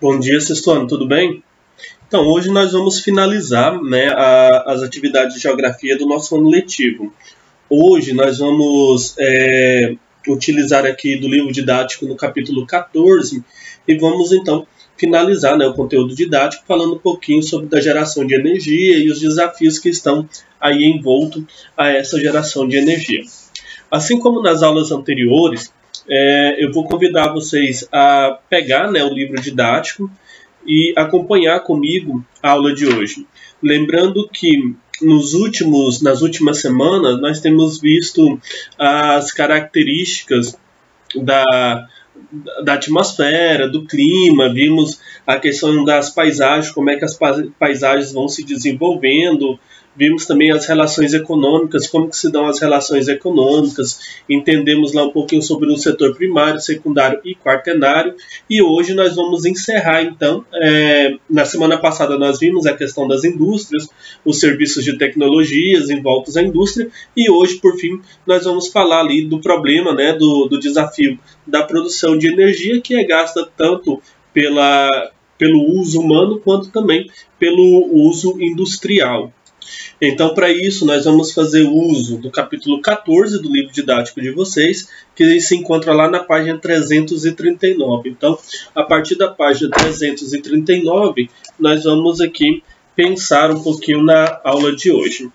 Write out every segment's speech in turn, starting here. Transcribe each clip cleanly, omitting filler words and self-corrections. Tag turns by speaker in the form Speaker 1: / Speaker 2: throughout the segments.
Speaker 1: Bom dia, Sestuano, tudo bem? Então, hoje nós vamos finalizar, né, as atividades de geografia do nosso ano letivo. Hoje nós vamos utilizar aqui do livro didático no capítulo 14 e vamos então finalizar, né, o conteúdo didático falando um pouquinho sobre a geração de energia e os desafios que estão aí envolto a essa geração de energia. Assim como nas aulas anteriores, eu vou convidar vocês a pegar, né, o livro didático e acompanhar comigo a aula de hoje. Lembrando que nas últimas semanas nós temos visto as características da atmosfera, do clima, vimos a questão das paisagens, como é que as paisagens vão se desenvolvendo, vimos também as relações econômicas, como que se dão as relações econômicas, entendemos lá um pouquinho sobre o setor primário, secundário e quaternário, e hoje nós vamos encerrar então, na semana passada nós vimos a questão das indústrias, os serviços de tecnologias envoltos à indústria, e hoje, por fim, nós vamos falar ali do problema, né, do desafio da produção de energia, que é gasta tanto pelo uso humano, quanto também pelo uso industrial. Então, para isso, nós vamos fazer uso do capítulo 14 do livro didático de vocês, que se encontra lá na página 339. Então, a partir da página 339, nós vamos aqui pensar um pouquinho na aula de hoje.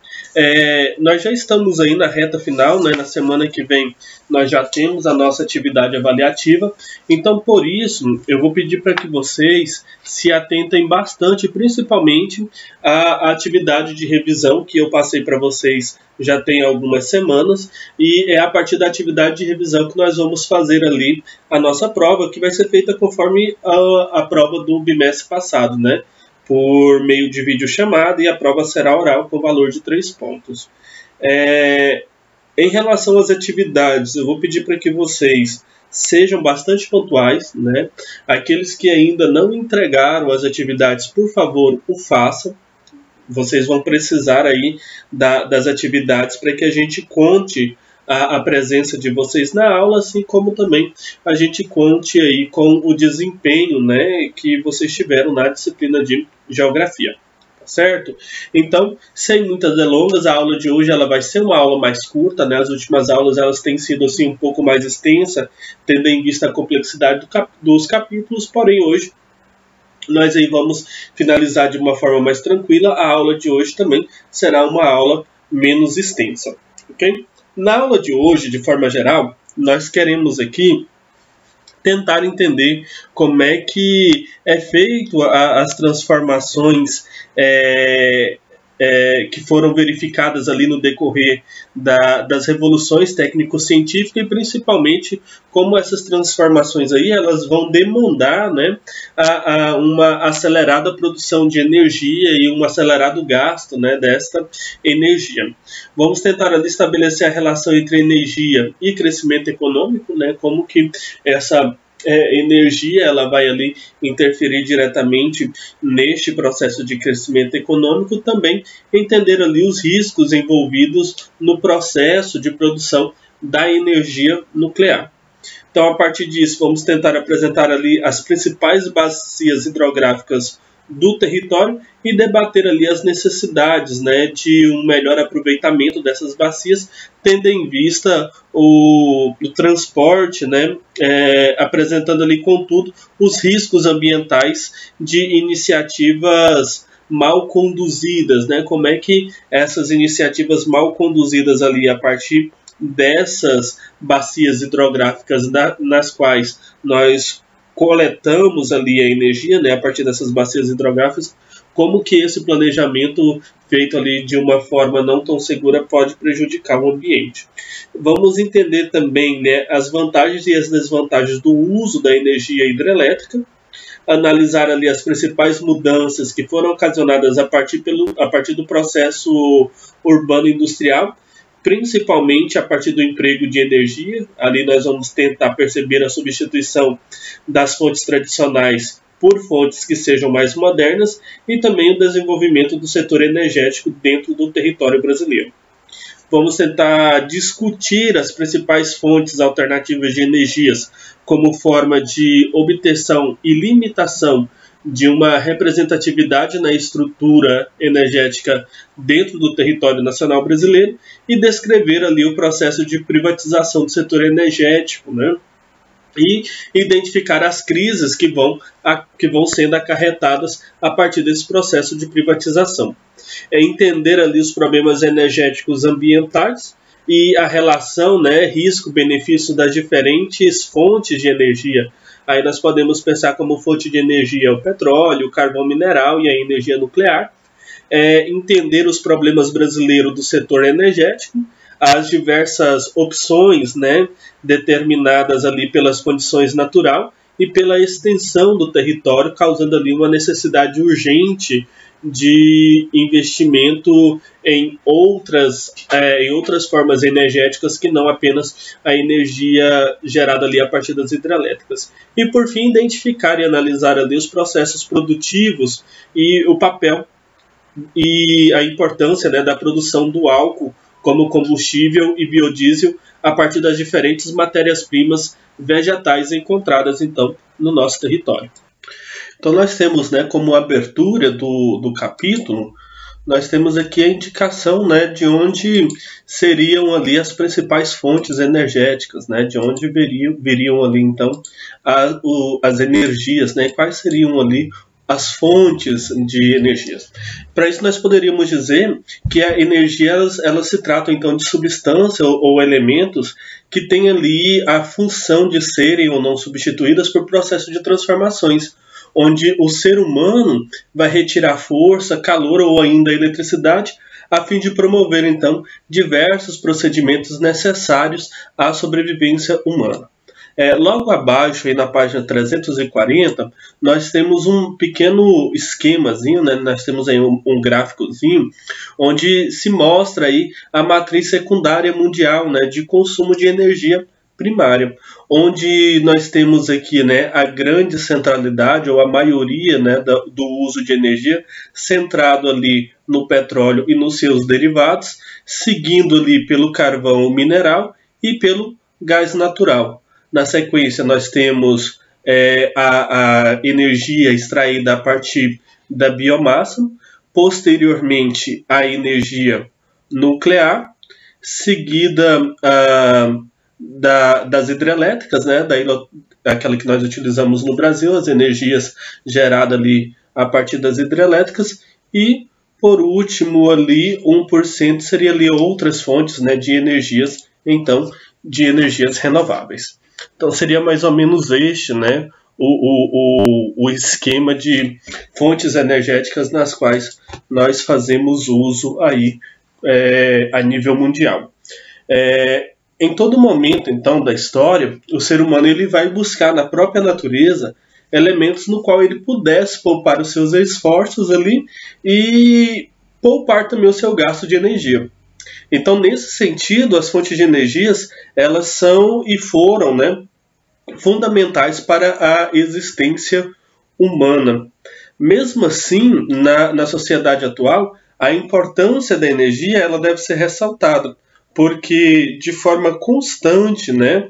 Speaker 1: Nós já estamos aí na reta final, né? Na semana que vem nós já temos a nossa atividade avaliativa, então por isso eu vou pedir para que vocês se atentem bastante, principalmente à atividade de revisão que eu passei para vocês já tem algumas semanas, e é a partir da atividade de revisão que nós vamos fazer ali a nossa prova, que vai ser feita conforme a prova do bimestre passado, né? Por meio de videochamada, e a prova será oral com valor de 3 pontos. Em relação às atividades, eu vou pedir para que vocês sejam bastante pontuais, né? Aqueles que ainda não entregaram as atividades, por favor, o façam. Vocês vão precisar aí das atividades para que a gente conte a presença de vocês na aula, assim como também a gente conte aí com o desempenho, né, que vocês tiveram na disciplina de geografia, tá certo? Então, sem muitas delongas, a aula de hoje ela vai ser uma aula mais curta, né? As últimas aulas elas têm sido assim um pouco mais extensa, tendo em vista a complexidade dos capítulos, porém hoje nós aí vamos finalizar de uma forma mais tranquila. A aula de hoje também será uma aula menos extensa, ok? Na aula de hoje, de forma geral, nós queremos aqui tentar entender como é que é feito as transformações que foram verificadas ali no decorrer das revoluções técnico-científicas, e principalmente como essas transformações aí elas vão demandar, né, uma acelerada produção de energia e um acelerado gasto, né, desta energia. Vamos tentar ali estabelecer a relação entre energia e crescimento econômico, né, como que essa energia ela vai ali interferir diretamente neste processo de crescimento econômico, também entender ali os riscos envolvidos no processo de produção da energia nuclear. Então, a partir disso, vamos tentar apresentar ali as principais bacias hidrográficas do território e debater ali as necessidades, né, de um melhor aproveitamento dessas bacias, tendo em vista o transporte, né, apresentando ali, contudo, os riscos ambientais de iniciativas mal conduzidas, né, como é que essas iniciativas mal conduzidas ali a partir dessas bacias hidrográficas nas quais nós coletamos ali a energia, né, a partir dessas bacias hidrográficas, como que esse planejamento feito ali de uma forma não tão segura pode prejudicar o ambiente. Vamos entender também, né, as vantagens e as desvantagens do uso da energia hidrelétrica, analisar ali as principais mudanças que foram ocasionadas a partir do processo urbano industrial, principalmente a partir do emprego de energia. Ali nós vamos tentar perceber a substituição das fontes tradicionais por fontes que sejam mais modernas e também o desenvolvimento do setor energético dentro do território brasileiro. vamos tentar discutir as principais fontes alternativas de energias como forma de obtenção e limitação de uma representatividade na estrutura energética dentro do território nacional brasileiro e descrever ali o processo de privatização do setor energético, né? E identificar as crises que vão sendo acarretadas a partir desse processo de privatização. É entender ali os problemas energéticos ambientais e a relação, né, risco-benefício das diferentes fontes de energia. Aí nós podemos pensar como fonte de energia o petróleo, o carvão mineral e a energia nuclear. Entender os problemas brasileiros do setor energético, as diversas opções, né, determinadas ali pelas condições naturais e pela extensão do território, causando ali uma necessidade urgente de investimento em outras formas energéticas que não apenas a energia gerada ali a partir das hidrelétricas. E por fim, identificar e analisar ali os processos produtivos e o papel e a importância, né, da produção do álcool como combustível e biodiesel a partir das diferentes matérias-primas vegetais encontradas, então, no nosso território. Então, nós temos, né, como abertura do capítulo, nós temos aqui a indicação, né, de onde seriam ali as principais fontes energéticas, né, de onde viriam ali, então, as energias, né, quais seriam ali as fontes de energias. Para isso, nós poderíamos dizer que a energia elas se tratam então de substância ou elementos que têm ali a função de serem ou não substituídas por processo de transformações, onde o ser humano vai retirar força, calor ou ainda eletricidade a fim de promover então diversos procedimentos necessários à sobrevivência humana. Logo abaixo, aí na página 340, nós temos um pequeno esquemazinho, né? Nós temos aí um gráficozinho, onde se mostra aí a matriz secundária mundial, né, de consumo de energia primária, onde nós temos aqui, né, a grande centralidade, ou a maioria, né, do uso de energia, centrado ali no petróleo e nos seus derivados, seguindo ali pelo carvão mineral e pelo gás natural. Na sequência, nós temos a energia extraída a partir da biomassa, posteriormente a energia nuclear, seguida das hidrelétricas, né, aquela que nós utilizamos no Brasil, as energias geradas ali a partir das hidrelétricas, e por último ali 1% seria ali outras fontes, né, de energias, então, de energias renováveis. Então seria mais ou menos este, né, o esquema de fontes energéticas nas quais nós fazemos uso aí a nível mundial. Em todo momento, então, da história, o ser humano ele vai buscar na própria natureza elementos no qual ele pudesse poupar os seus esforços ali e poupar também o seu gasto de energia. Então, nesse sentido, as fontes de energias, elas são e foram, né, fundamentais para a existência humana. Mesmo assim, na sociedade atual, a importância da energia ela deve ser ressaltada, porque de forma constante, né,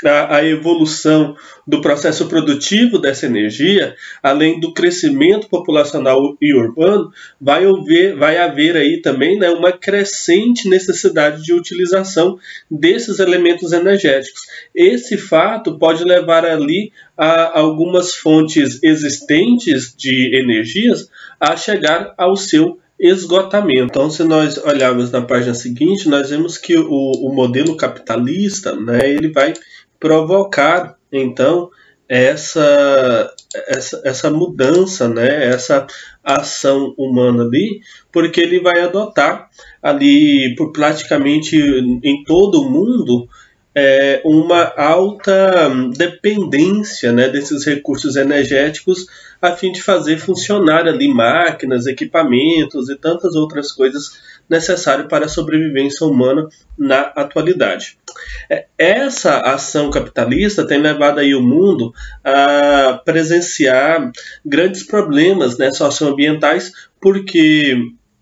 Speaker 1: a evolução do processo produtivo dessa energia, além do crescimento populacional e urbano, vai haver aí também, né, uma crescente necessidade de utilização desses elementos energéticos. Esse fato pode levar ali a algumas fontes existentes de energias a chegar ao seu esgotamento. Então, se nós olharmos na página seguinte, nós vemos que o modelo capitalista, né, ele vai provocar, então, essa mudança, né, essa ação humana ali, porque ele vai adotar ali, por praticamente em todo o mundo, uma alta dependência, né, desses recursos energéticos a fim de fazer funcionar ali máquinas, equipamentos e tantas outras coisas necessárias para a sobrevivência humana na atualidade. Essa ação capitalista tem levado aí o mundo a presenciar grandes problemas, né, socioambientais, porque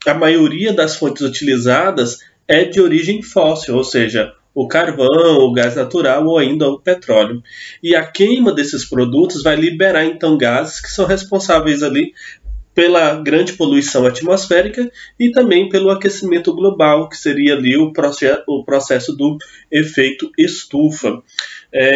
Speaker 1: a maioria das fontes utilizadas é de origem fóssil, ou seja, o carvão, o gás natural ou ainda o petróleo. E a queima desses produtos vai liberar então gases que são responsáveis ali pela grande poluição atmosférica e também pelo aquecimento global, que seria ali o processo do efeito estufa.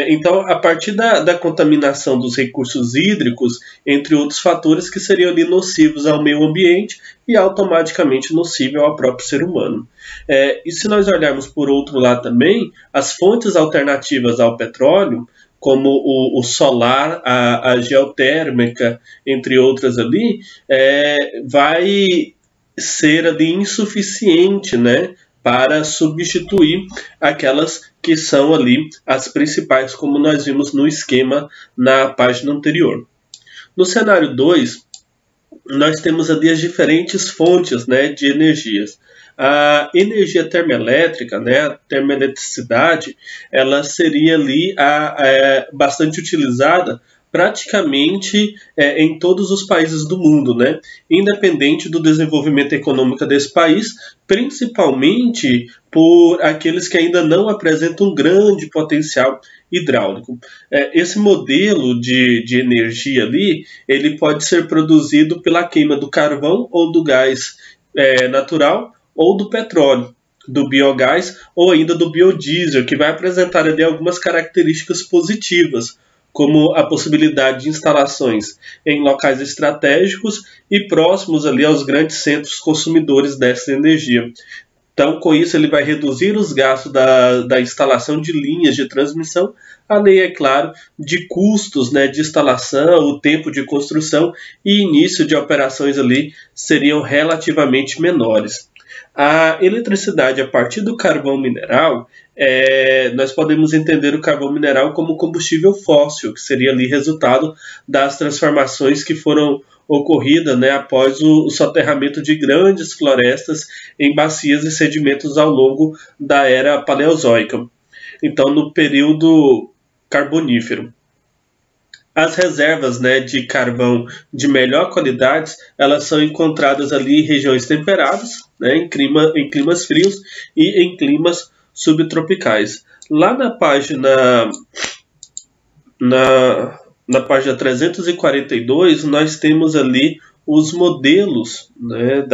Speaker 1: Então, a partir da contaminação dos recursos hídricos, entre outros fatores que seriam ali nocivos ao meio ambiente e automaticamente nocível ao próprio ser humano. E se nós olharmos por outro lado também, as fontes alternativas ao petróleo, como o solar, a geotérmica, entre outras ali, vai ser ali insuficiente, né, para substituir aquelas que são ali as principais, como nós vimos no esquema na página anterior. No cenário 2, nós temos ali as diferentes fontes, né, de energias. A energia termoelétrica, né, a termoeletricidade, ela seria ali bastante utilizada praticamente em todos os países do mundo, né, independente do desenvolvimento econômico desse país, principalmente por aqueles que ainda não apresentam um grande potencial hidráulico. Esse modelo de energia ali, ele pode ser produzido pela queima do carvão ou do gás natural, ou do petróleo, do biogás ou ainda do biodiesel, que vai apresentar ali algumas características positivas, como a possibilidade de instalações em locais estratégicos e próximos ali aos grandes centros consumidores dessa energia. Então, com isso, ele vai reduzir os gastos da instalação de linhas de transmissão, além, é claro, de custos, né, de instalação, o tempo de construção e início de operações ali seriam relativamente menores. A eletricidade a partir do carvão mineral, nós podemos entender o carvão mineral como combustível fóssil, que seria ali resultado das transformações que foram ocorridas, né, após o soterramento de grandes florestas em bacias e sedimentos ao longo da era paleozoica, então no período carbonífero. As reservas, né, de carvão de melhor qualidade, elas são encontradas ali em regiões temperadas, né, em climas frios e em climas subtropicais. Lá na página 342, nós temos ali os modelos, né,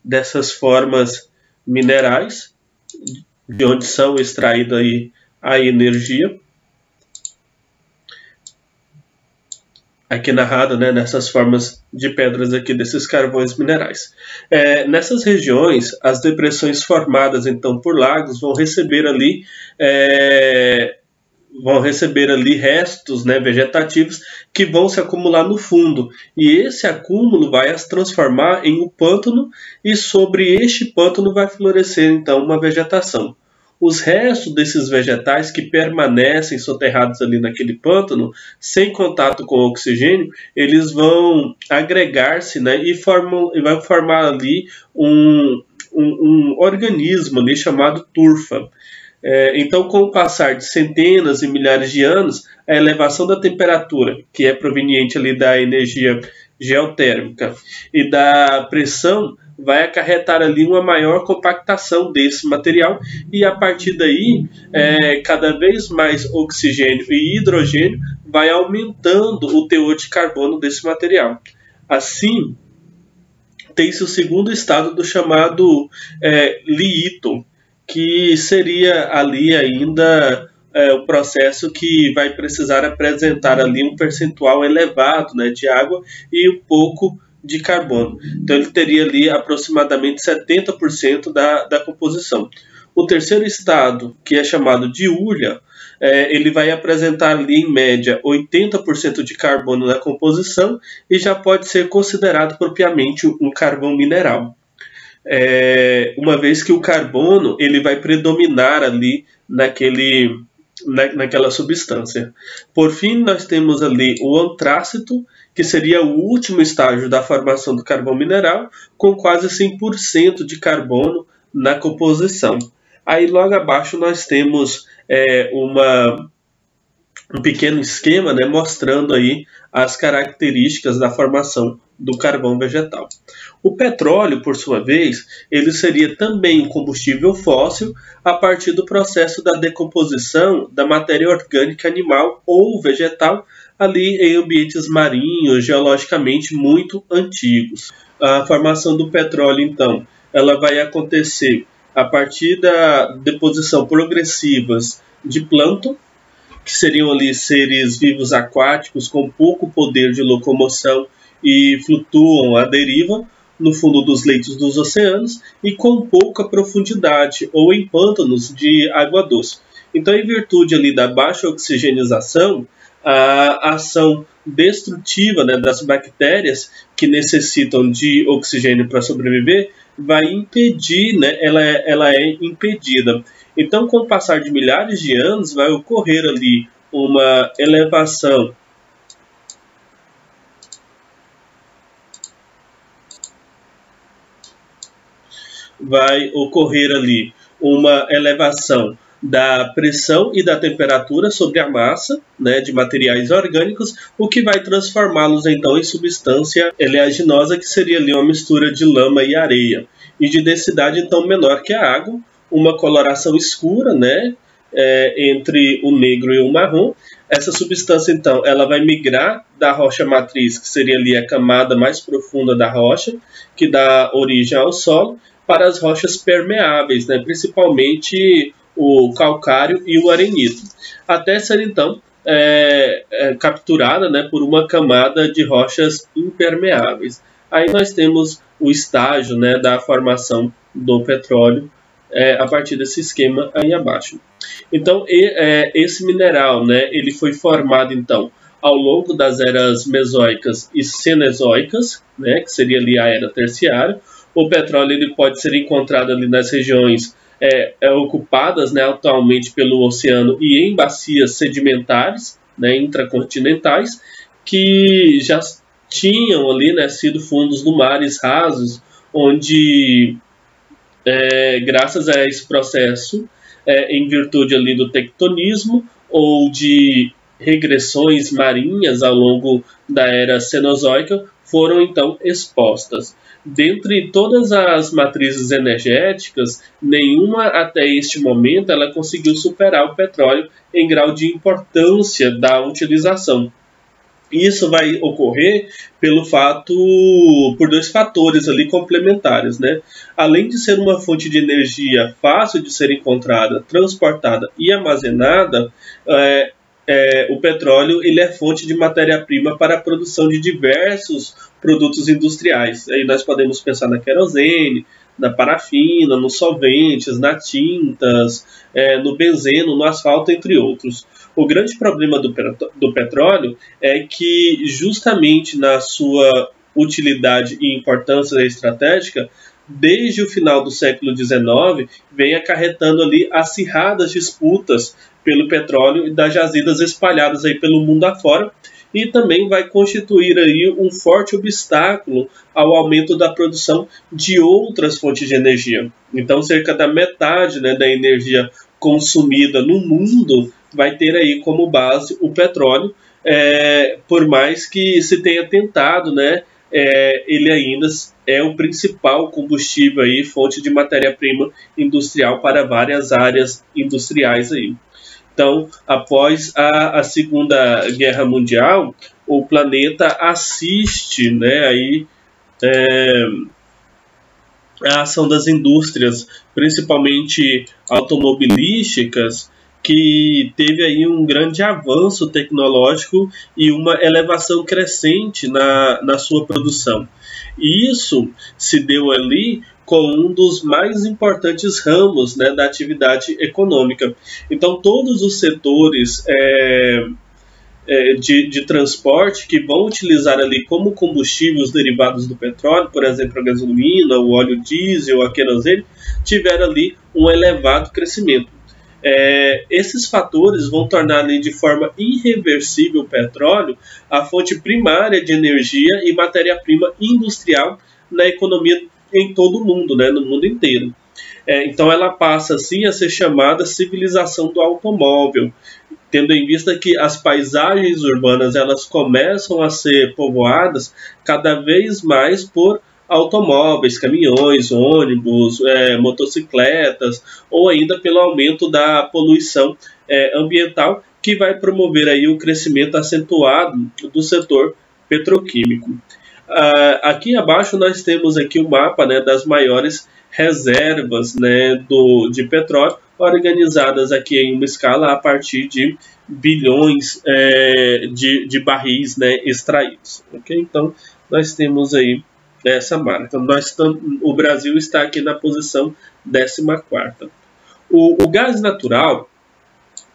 Speaker 1: dessas formas minerais, de onde são extraídas aí a energia. Aqui narrado, né, nessas formas de pedras aqui desses carvões minerais. Nessas regiões, as depressões formadas então por lagos vão receber ali restos, né, vegetativos que vão se acumular no fundo, e esse acúmulo vai as transformar em um pântano, e sobre este pântano vai florescer então uma vegetação. Os restos desses vegetais que permanecem soterrados ali naquele pântano, sem contato com o oxigênio, eles vão agregar-se, né, e vai formar ali um organismo ali chamado turfa. Então, com o passar de centenas e milhares de anos, a elevação da temperatura, que é proveniente ali da energia geotérmica, e da pressão, vai acarretar ali uma maior compactação desse material, e a partir daí, cada vez mais oxigênio e hidrogênio vai aumentando o teor de carbono desse material. Assim, tem-se o segundo estado do chamado liito, que seria ali ainda o processo que vai precisar apresentar ali um percentual elevado, né, de água e um pouco de carbono. Então ele teria ali aproximadamente 70% da composição. O terceiro estado, que é chamado de hulha, ele vai apresentar ali em média 80% de carbono na composição e já pode ser considerado propriamente um carvão mineral. Uma vez que o carbono ele vai predominar ali naquela substância. Por fim, nós temos ali o antrácito, que seria o último estágio da formação do carvão mineral, com quase 100% de carbono na composição. Aí logo abaixo nós temos um pequeno esquema, né, mostrando aí as características da formação do carvão vegetal. O petróleo, por sua vez, ele seria também um combustível fóssil a partir do processo da decomposição da matéria orgânica animal ou vegetal ali em ambientes marinhos, geologicamente muito antigos. A formação do petróleo, então, ela vai acontecer a partir da deposição progressivas de plâncton, que seriam ali seres vivos aquáticos com pouco poder de locomoção e flutuam à deriva no fundo dos leitos dos oceanos e com pouca profundidade ou em pântanos de água doce. Então, em virtude ali da baixa oxigenização, a ação destrutiva, né, das bactérias que necessitam de oxigênio para sobreviver vai impedir, né, ela é impedida. Então, com o passar de milhares de anos, vai ocorrer ali uma elevação da pressão e da temperatura sobre a massa, né, de materiais orgânicos, o que vai transformá-los então em substância oleaginosa, que seria ali uma mistura de lama e areia, e de densidade então menor que a água, uma coloração escura, né, entre o negro e o marrom. Essa substância então ela vai migrar da rocha matriz, que seria ali a camada mais profunda da rocha, que dá origem ao solo, para as rochas permeáveis, né, principalmente o calcário e o arenito, até ser então capturada, né, por uma camada de rochas impermeáveis. Aí nós temos o estágio, né, da formação do petróleo a partir desse esquema aí abaixo. Então, esse mineral, né, ele foi formado então ao longo das eras mesoicas e cenozoicas, né, que seria ali a era terciária. O petróleo ele pode ser encontrado ali nas regiões ocupadas, né, atualmente pelo oceano e em bacias sedimentares, né, intracontinentais, que já tinham ali, né, sido fundos do mares rasos, onde, graças a esse processo, em virtude ali do tectonismo ou de regressões marinhas ao longo da era cenozoica, foram então expostas. Dentre todas as matrizes energéticas, nenhuma até este momento ela conseguiu superar o petróleo em grau de importância da utilização. Isso vai ocorrer por dois fatores ali complementares, né? Além de ser uma fonte de energia fácil de ser encontrada, transportada e armazenada, o petróleo ele é fonte de matéria-prima para a produção de diversos produtos industriais. Aí nós podemos pensar na querosene, na parafina, nos solventes, nas tintas, no benzeno, no asfalto, entre outros. O grande problema do petróleo é que, justamente na sua utilidade e importância estratégica, desde o final do século XIX, vem acarretando ali acirradas disputas pelo petróleo e das jazidas espalhadas aí pelo mundo afora, e também vai constituir aí um forte obstáculo ao aumento da produção de outras fontes de energia. Então, cerca da metade, né, da energia consumida no mundo vai ter aí como base o petróleo, por mais que se tenha tentado, né, ele ainda é o principal combustível aí, fonte de matéria-prima industrial para várias áreas industriais aí. Então, após a Segunda Guerra Mundial, o planeta assiste, né, aí, a ação das indústrias, principalmente automobilísticas, que teve aí um grande avanço tecnológico e uma elevação crescente na sua produção. E isso se deu ali com um dos mais importantes ramos, né, da atividade econômica. Então, todos os setores de transporte que vão utilizar ali como combustível os derivados do petróleo, por exemplo, a gasolina, o óleo diesel, a querosene, tiveram ali um elevado crescimento. Esses fatores vão tornar ali de forma irreversível o petróleo a fonte primária de energia e matéria-prima industrial na economia em todo o mundo, né, no mundo inteiro. Então ela passa assim a ser chamada civilização do automóvel, tendo em vista que as paisagens urbanas elas começam a ser povoadas cada vez mais por automóveis, caminhões, ônibus, motocicletas, ou ainda pelo aumento da poluição ambiental, que vai promover aí o crescimento acentuado do setor petroquímico. Aqui abaixo nós temos aqui o mapa, né, das maiores reservas, né, de petróleo, organizadas aqui em uma escala a partir de bilhões de barris, né, extraídos. Okay? Então, nós temos aí essa marca. O Brasil está aqui na posição 14ª. O gás natural,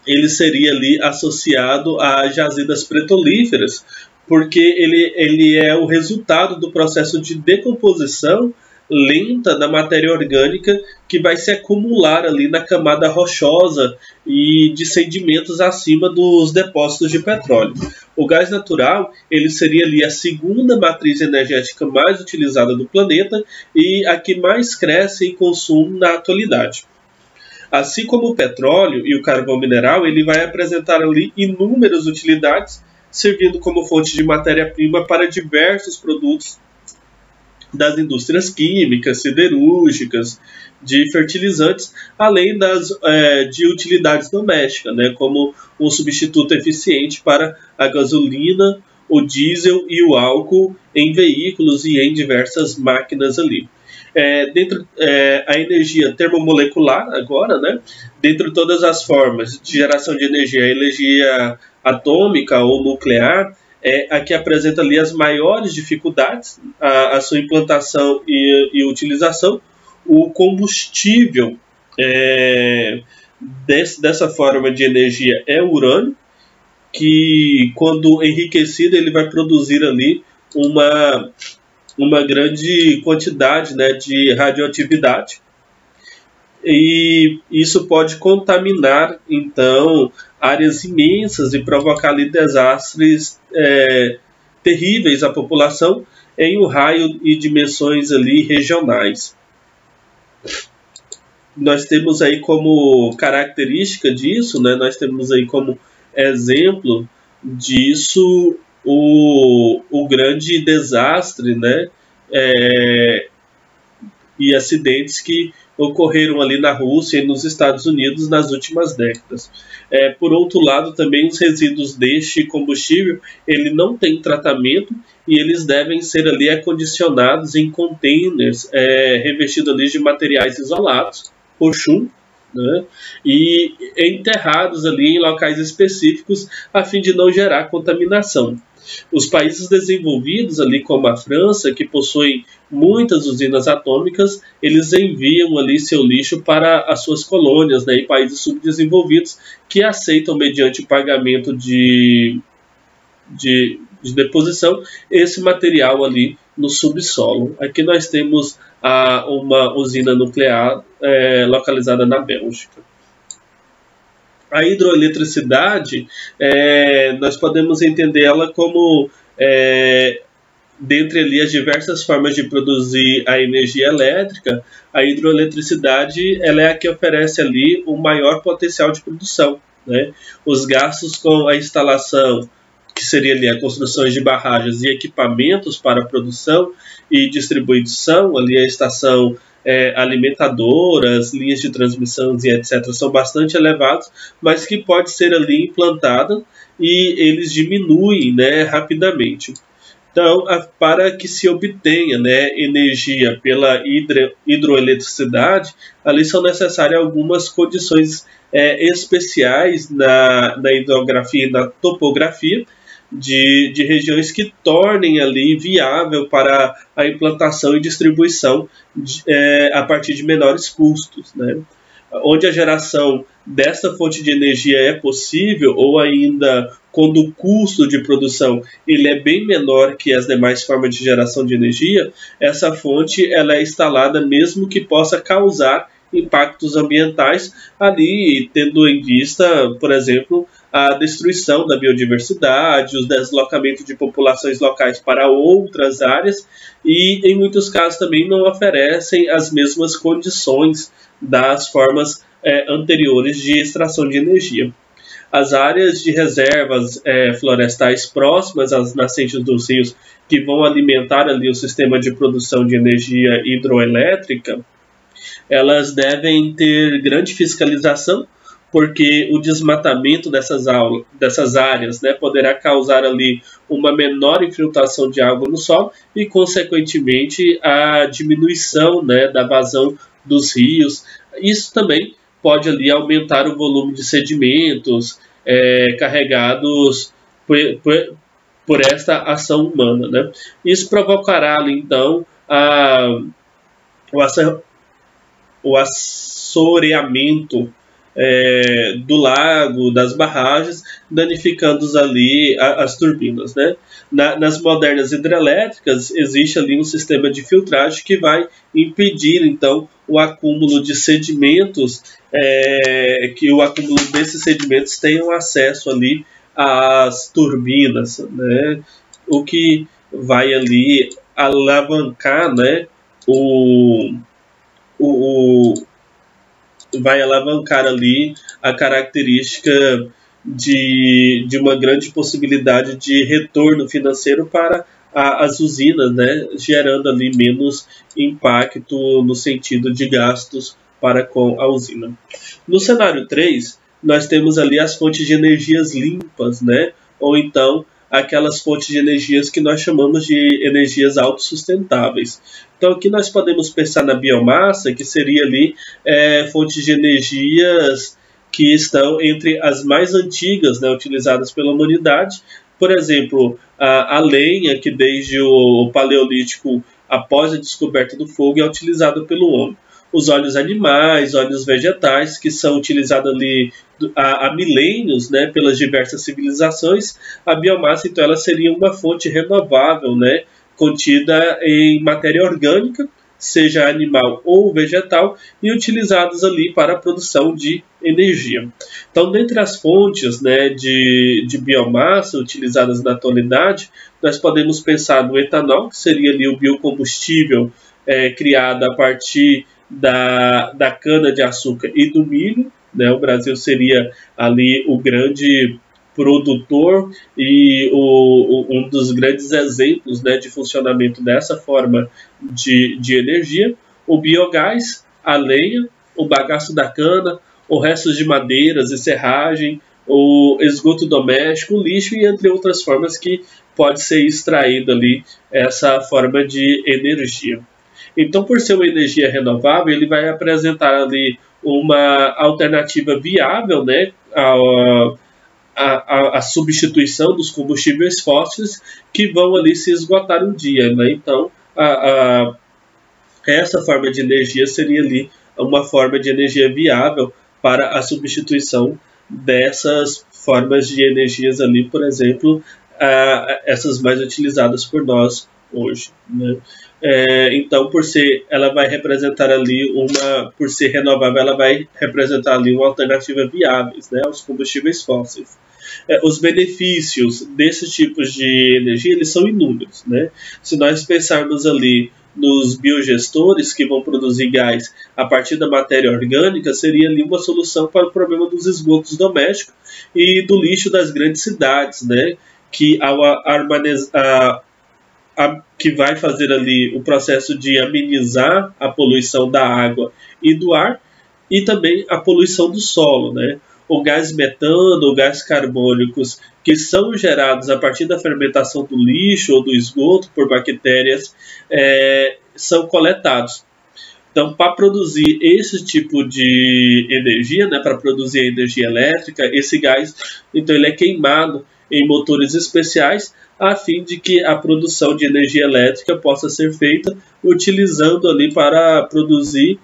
Speaker 1: ele seria ali associado a jazidas petrolíferas, porque ele é o resultado do processo de decomposição lenta da matéria orgânica que vai se acumular ali na camada rochosa e de sedimentos acima dos depósitos de petróleo. O gás natural ele seria ali a segunda matriz energética mais utilizada do planeta e a que mais cresce em consumo na atualidade. Assim como o petróleo e o carvão mineral, ele vai apresentar ali inúmeras utilidades, servindo como fonte de matéria-prima para diversos produtos das indústrias químicas, siderúrgicas, de fertilizantes, além de utilidades domésticas, né, como um substituto eficiente para a gasolina, o diesel e o álcool em veículos e em diversas máquinas ali. A energia termomolecular agora, né, dentre todas as formas de geração de energia, a energia atômica ou nuclear é a que apresenta ali as maiores dificuldades, a sua implantação e utilização. O combustível dessa forma de energia é o urânio, que quando enriquecido ele vai produzir ali uma grande quantidade, né, de radioatividade, e isso pode contaminar então áreas imensas e provocar ali desastres terríveis à população em um raio e dimensões ali regionais. Nós temos aí como característica disso, né, nós temos aí como exemplo disso o grande desastre, né, e acidentes que ocorreram ali na Rússia e nos Estados Unidos nas últimas décadas. Por outro lado, também os resíduos deste combustível, ele não tem tratamento e eles devem ser ali acondicionados em containers revestidos ali de materiais isolados por chumbo, né, e enterrados ali em locais específicos a fim de não gerar contaminação. Os países desenvolvidos, ali como a França, que possuem muitas usinas atômicas, eles enviam ali seu lixo para as suas colônias, né, e países subdesenvolvidos que aceitam, mediante pagamento de deposição, esse material ali no subsolo. Aqui nós temos uma usina nuclear localizada na Bélgica. A hidroeletricidade, nós podemos entender ela como, dentre ali as diversas formas de produzir a energia elétrica, a hidroeletricidade ela é a que oferece ali o maior potencial de produção, né? Os gastos com a instalação, que seria ali a construção de barragens e equipamentos para produção e distribuição, ali a estação alimentadoras, linhas de transmissão e etc. são bastante elevados, mas que pode ser ali implantada e eles diminuem, né, rapidamente. Então, para que se obtenha, né, energia pela hidroeletricidade, ali são necessárias algumas condições especiais na hidrografia e na topografia, de regiões que tornem ali viável para a implantação e distribuição a partir de menores custos, né? Onde a geração dessa fonte de energia é possível, ou ainda quando o custo de produção ele é bem menor que as demais formas de geração de energia, essa fonte ela é instalada mesmo que possa causar impactos ambientais ali, tendo em vista, por exemplo, a destruição da biodiversidade, o deslocamento de populações locais para outras áreas e, em muitos casos, também não oferecem as mesmas condições das formas anteriores de extração de energia. As áreas de reservas florestais próximas às nascentes dos rios, que vão alimentar ali o sistema de produção de energia hidroelétrica, elas devem ter grande fiscalização, porque o desmatamento dessas áreas, né, poderá causar ali uma menor infiltração de água no solo e, consequentemente, a diminuição, né, da vazão dos rios. Isso também pode ali aumentar o volume de sedimentos carregados por esta ação humana, né? Isso provocará ali, então, o assoreamento do lago, das barragens, danificando ali as turbinas, né? Nas modernas hidrelétricas existe ali um sistema de filtragem que vai impedir então o acúmulo de sedimentos, que o acúmulo desses sedimentos tenham acesso ali às turbinas, né? O que vai ali alavancar, né, vai alavancar ali a característica de uma grande possibilidade de retorno financeiro para as usinas, né, gerando ali menos impacto no sentido de gastos para com a usina. No cenário 3, nós temos ali as fontes de energias limpas, né, ou então aquelas fontes de energias que nós chamamos de energias autossustentáveis. Então aqui nós podemos pensar na biomassa, que seria ali fontes de energias que estão entre as mais antigas, né, utilizadas pela humanidade. Por exemplo, a lenha, que desde o Paleolítico, após a descoberta do fogo, é utilizada pelo homem. Os óleos animais, óleos vegetais, que são utilizados ali há milênios, né, pelas diversas civilizações. A biomassa, então, ela seria uma fonte renovável, né, contida em matéria orgânica, seja animal ou vegetal, e utilizados ali para a produção de energia. Então, dentre as fontes, né, de biomassa utilizadas na atualidade, nós podemos pensar no etanol, que seria ali o biocombustível criado a partir da cana-de-açúcar e do milho, né? O Brasil seria ali o grande produtor e um dos grandes exemplos, né, de funcionamento dessa forma de energia. O biogás, a lenha, o bagaço da cana, os restos de madeiras e serragem, o esgoto doméstico, o lixo e entre outras formas que pode ser extraído ali essa forma de energia. Então, por ser uma energia renovável, ele vai apresentar ali uma alternativa viável, né, a substituição dos combustíveis fósseis que vão ali se esgotar um dia, né? Então, essa forma de energia seria ali uma forma de energia viável para a substituição dessas formas de energias ali, por exemplo, essas mais utilizadas por nós hoje, né? Então, ela vai representar ali por ser renovável, ela vai representar ali uma alternativa viável, né, aos combustíveis fósseis. Os benefícios desses tipos de energia, eles são inúmeros, né? Se nós pensarmos ali nos biogestores que vão produzir gás a partir da matéria orgânica, seria ali uma solução para o problema dos esgotos domésticos e do lixo das grandes cidades, né? Que que vai fazer ali o processo de amenizar a poluição da água e do ar e também a poluição do solo, né? O gás metano, o gás carbônicos, que são gerados a partir da fermentação do lixo ou do esgoto por bactérias, são coletados. Então, para produzir esse tipo de energia, né, para produzir a energia elétrica, esse gás, então, ele é queimado em motores especiais, a fim de que a produção de energia elétrica possa ser feita utilizando ali para produzir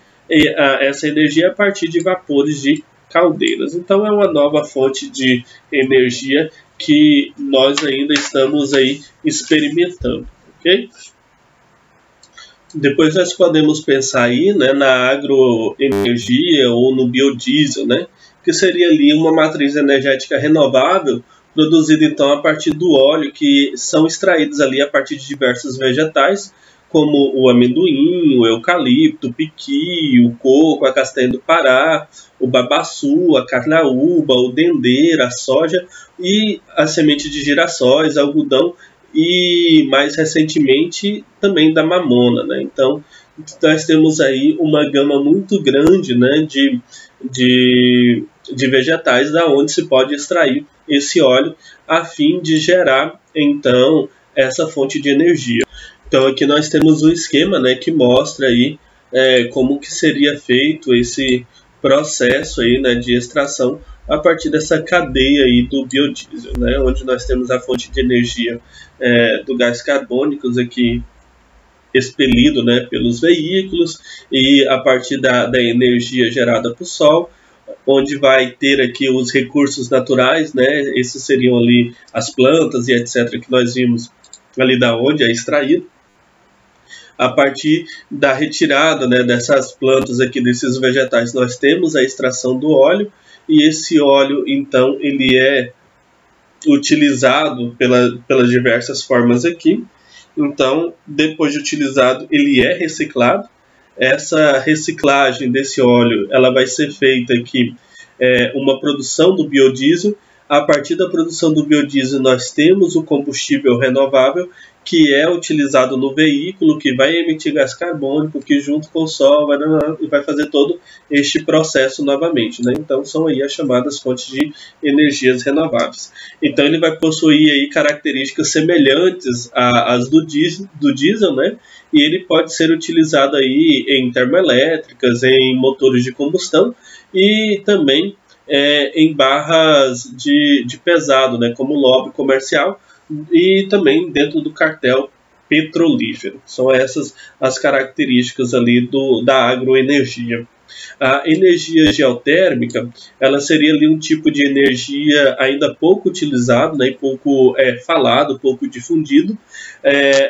Speaker 1: essa energia a partir de vapores de caldeiras. Então é uma nova fonte de energia que nós ainda estamos aí experimentando, ok? Depois nós podemos pensar aí, né, na agroenergia ou no biodiesel, né, que seria ali uma matriz energética renovável produzida então a partir do óleo que são extraídos ali a partir de diversos vegetais, como o amendoim, o eucalipto, o piqui, o coco, a castanha do Pará, o babaçu, a carnaúba, o dendê, a soja e a semente de girassóis, algodão e mais recentemente também da mamona, né? Então nós temos aí uma gama muito grande, né, de vegetais da onde se pode extrair esse óleo a fim de gerar então essa fonte de energia. Então aqui nós temos um esquema, né, que mostra aí como que seria feito esse processo aí, né, de extração a partir dessa cadeia aí do biodiesel, né, onde nós temos a fonte de energia do gás carbônico aqui expelido, né, pelos veículos e a partir da energia gerada por sol, onde vai ter aqui os recursos naturais, né, esses seriam ali as plantas e etc. que nós vimos ali da onde é extraído. A partir da retirada, né, dessas plantas aqui, desses vegetais, nós temos a extração do óleo e esse óleo, então, ele é utilizado pelas diversas formas aqui. Então, depois de utilizado, ele é reciclado. Essa reciclagem desse óleo, ela vai ser feita aqui uma produção do biodiesel. A partir da produção do biodiesel, nós temos o combustível renovável, que é utilizado no veículo, que vai emitir gás carbônico, que junto com o sol vai fazer todo este processo novamente, né? Então, são aí as chamadas fontes de energias renováveis. Então, ele vai possuir aí características semelhantes às do diesel, né? E ele pode ser utilizado aí em termoelétricas, em motores de combustão e também em barras de pesado, né? Como lobby comercial, e também dentro do cartel petrolífero. São essas as características ali da agroenergia. A energia geotérmica, ela seria ali um tipo de energia ainda pouco utilizado, né, pouco falado, pouco difundido.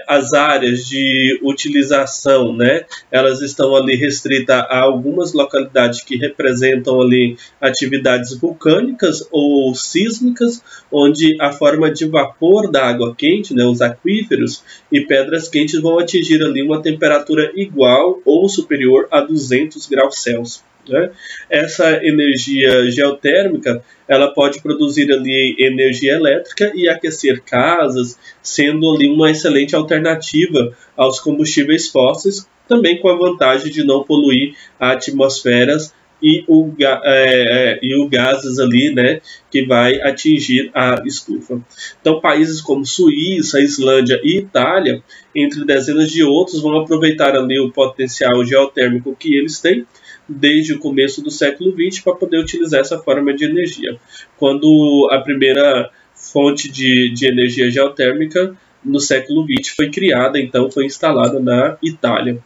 Speaker 1: As áreas de utilização, né, elas estão ali restritas a algumas localidades que representam ali atividades vulcânicas ou sísmicas, onde a forma de vapor da água quente, né, os aquíferos e pedras quentes vão atingir ali uma temperatura igual ou superior a 200 graus Celsius. Né? Essa energia geotérmica, ela pode produzir ali energia elétrica e aquecer casas, sendo ali uma excelente alternativa aos combustíveis fósseis, também com a vantagem de não poluir a atmosfera e o gases ali, né, que vai atingir a estufa. Então, países como Suíça, Islândia e Itália, entre dezenas de outros, vão aproveitar ali o potencial geotérmico que eles têm desde o começo do século XX para poder utilizar essa forma de energia. Quando a primeira fonte de energia geotérmica no século XX foi criada, então foi instalada na Itália.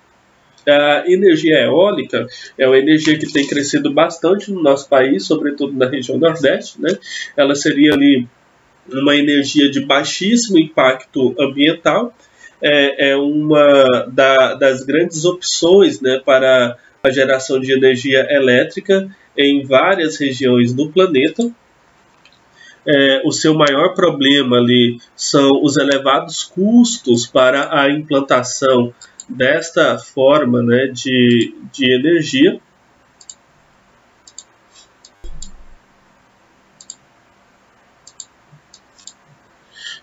Speaker 1: A energia eólica é uma energia que tem crescido bastante no nosso país, sobretudo na região Nordeste, né? Ela seria ali uma energia de baixíssimo impacto ambiental, é uma das grandes opções, né, para a geração de energia elétrica em várias regiões do planeta. O seu maior problema ali são os elevados custos para a implantação desta forma, né, de energia.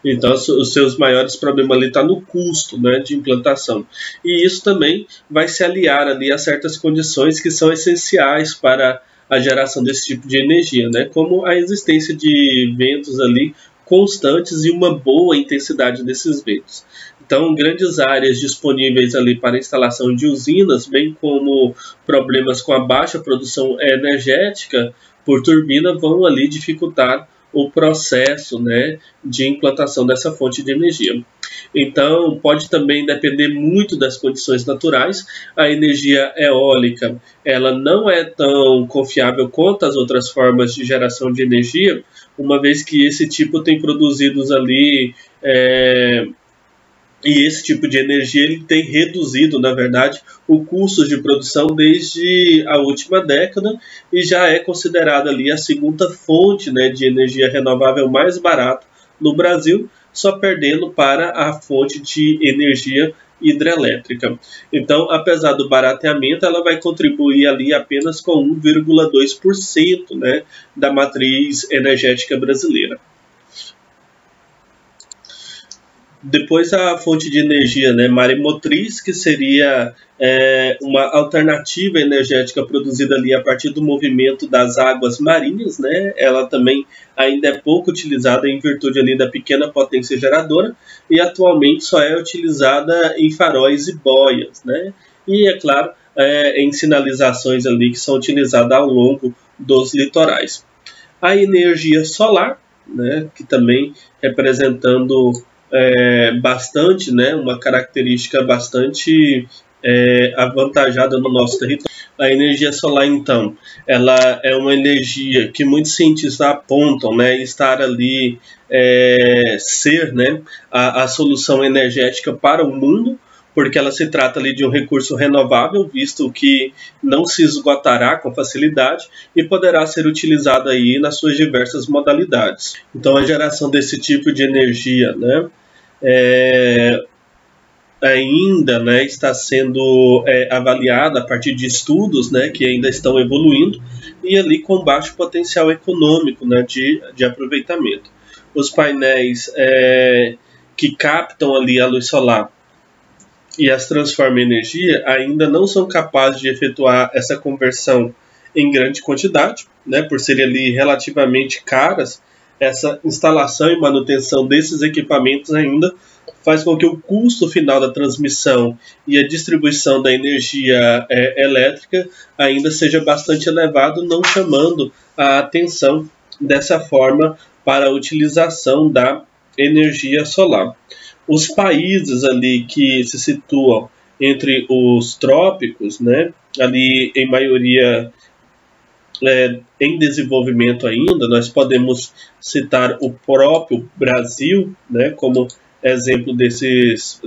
Speaker 1: Então, os seus maiores problemas ali estão no custo, né, de implantação. E isso também vai se aliar ali a certas condições que são essenciais para a geração desse tipo de energia, né, como a existência de ventos ali constantes e uma boa intensidade desses ventos. Então, grandes áreas disponíveis ali para a instalação de usinas, bem como problemas com a baixa produção energética por turbina, vão ali dificultar o processo, né, de implantação dessa fonte de energia. Então, pode também depender muito das condições naturais. A energia eólica, ela não é tão confiável quanto as outras formas de geração de energia, uma vez que esse tipo tem produzidos ali e esse tipo de energia ele tem reduzido, na verdade, o custo de produção desde a última década e já é considerada ali a segunda fonte, né, de energia renovável mais barata no Brasil, só perdendo para a fonte de energia hidrelétrica. Então, apesar do barateamento, ela vai contribuir ali apenas com 1,2%, né, da matriz energética brasileira. Depois a fonte de energia, né, maremotriz, que seria uma alternativa energética produzida ali a partir do movimento das águas marinhas, né? Ela também ainda é pouco utilizada em virtude ali da pequena potência geradora e atualmente só é utilizada em faróis e boias, né? E, é claro, em sinalizações ali que são utilizadas ao longo dos litorais. A energia solar, né, que também representando bastante, né, uma característica bastante avantajada no nosso território. A energia solar, então, ela é uma energia que muitos cientistas apontam, né, estar ali, ser, né, a solução energética para o mundo, porque ela se trata ali de um recurso renovável, visto que não se esgotará com facilidade e poderá ser utilizada aí nas suas diversas modalidades. Então, a geração desse tipo de energia, né, ainda, né, está sendo avaliada a partir de estudos, né, que ainda estão evoluindo e ali com baixo potencial econômico, né, de aproveitamento. Os painéis que captam ali a luz solar e as transformam em energia ainda não são capazes de efetuar essa conversão em grande quantidade, né, por serem ali relativamente caras. Essa instalação e manutenção desses equipamentos ainda faz com que o custo final da transmissão e a distribuição da energia elétrica ainda seja bastante elevado, não chamando a atenção dessa forma para a utilização da energia solar. Os países ali que se situam entre os trópicos, né, ali em maioria em desenvolvimento ainda, nós podemos citar o próprio Brasil, né, como exemplo desses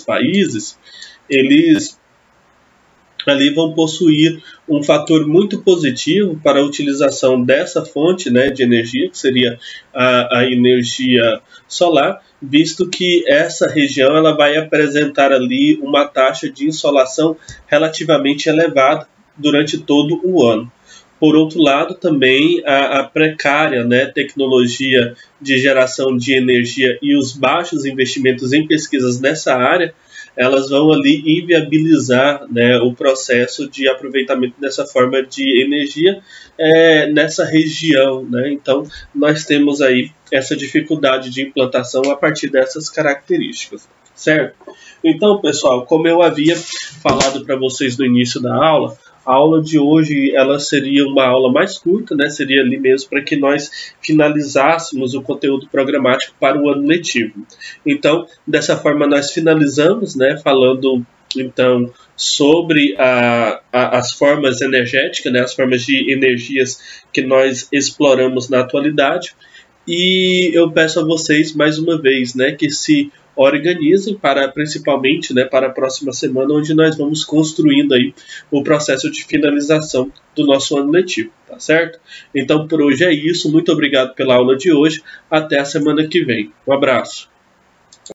Speaker 1: países. Eles ali vão possuir um fator muito positivo para a utilização dessa fonte, né, de energia, que seria a energia solar, visto que essa região ela vai apresentar ali uma taxa de insolação relativamente elevada durante todo o ano. Por outro lado, também a precária, né, tecnologia de geração de energia e os baixos investimentos em pesquisas nessa área, elas vão ali inviabilizar, né, o processo de aproveitamento dessa forma de energia nessa região, né? Então, nós temos aí essa dificuldade de implantação a partir dessas características, certo? Então, pessoal, como eu havia falado para vocês no início da aula, a aula de hoje ela seria uma aula mais curta, né? Seria ali mesmo para que nós finalizássemos o conteúdo programático para o ano letivo. Então, dessa forma nós finalizamos, né? Falando então sobre as formas energéticas, né? As formas de energias que nós exploramos na atualidade. E eu peço a vocês mais uma vez, né, que se organizem para, principalmente, né, para a próxima semana, onde nós vamos construindo aí o processo de finalização do nosso ano letivo, tá certo? Então, por hoje é isso. Muito obrigado pela aula de hoje. Até a semana que vem. Um abraço.